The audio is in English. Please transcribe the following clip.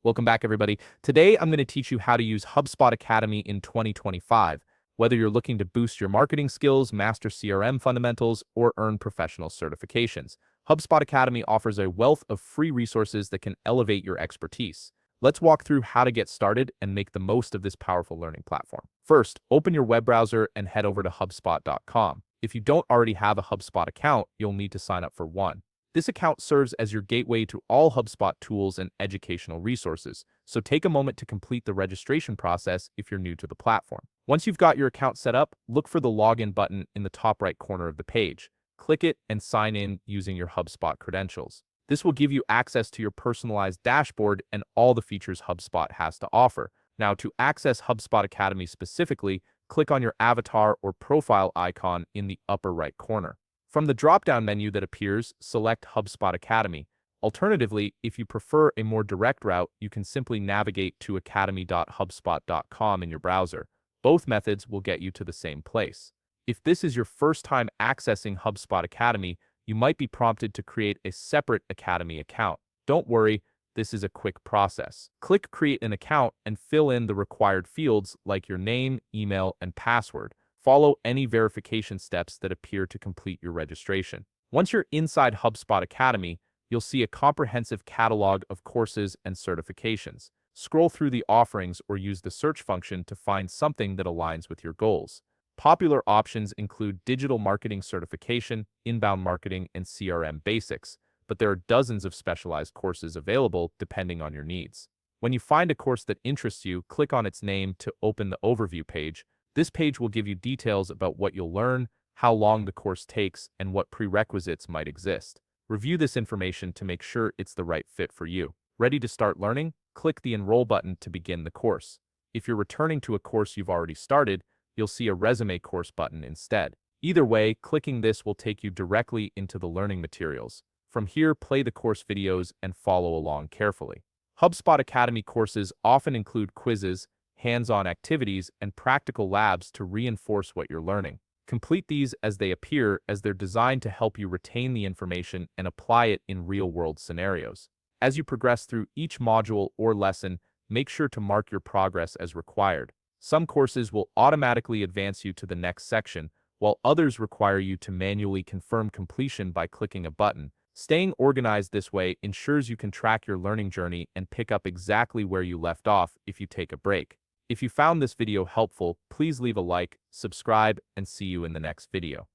Welcome back, everybody. Today, I'm going to teach you how to use HubSpot Academy in 2025, whether you're looking to boost your marketing skills, master CRM fundamentals, or earn professional certifications. HubSpot Academy offers a wealth of free resources that can elevate your expertise. Let's walk through how to get started and make the most of this powerful learning platform. First, open your web browser and head over to HubSpot.com. If you don't already have a HubSpot account, you'll need to sign up for one. This account serves as your gateway to all HubSpot tools and educational resources, so take a moment to complete the registration process if you're new to the platform. Once you've got your account set up, look for the login button in the top right corner of the page. Click it and sign in using your HubSpot credentials. This will give you access to your personalized dashboard and all the features HubSpot has to offer. Now, to access HubSpot Academy specifically, click on your avatar or profile icon in the upper right corner. From the drop-down menu that appears, select HubSpot Academy. Alternatively, if you prefer a more direct route, you can simply navigate to academy.hubspot.com in your browser. Both methods will get you to the same place. If this is your first time accessing HubSpot Academy, you might be prompted to create a separate Academy account. Don't worry, this is a quick process. Click Create an Account and fill in the required fields like your name, email, and password. Follow any verification steps that appear to complete your registration. Once you're inside HubSpot Academy, you'll see a comprehensive catalog of courses and certifications. Scroll through the offerings or use the search function to find something that aligns with your goals. Popular options include digital marketing certification, inbound marketing, and CRM basics, but there are dozens of specialized courses available depending on your needs. When you find a course that interests you, click on its name to open the overview page. This page will give you details about what you'll learn, how long the course takes, and what prerequisites might exist. Review this information to make sure it's the right fit for you. Ready to start learning? Click the Enroll button to begin the course. If you're returning to a course you've already started, you'll see a Resume course button instead. Either way, clicking this will take you directly into the learning materials. From here, play the course videos and follow along carefully. HubSpot Academy courses often include quizzes, hands-on activities, and practical labs to reinforce what you're learning. Complete these as they appear, as they're designed to help you retain the information and apply it in real-world scenarios. As you progress through each module or lesson, make sure to mark your progress as required. Some courses will automatically advance you to the next section, while others require you to manually confirm completion by clicking a button. Staying organized this way ensures you can track your learning journey and pick up exactly where you left off if you take a break. If you found this video helpful, please leave a like, subscribe, and see you in the next video.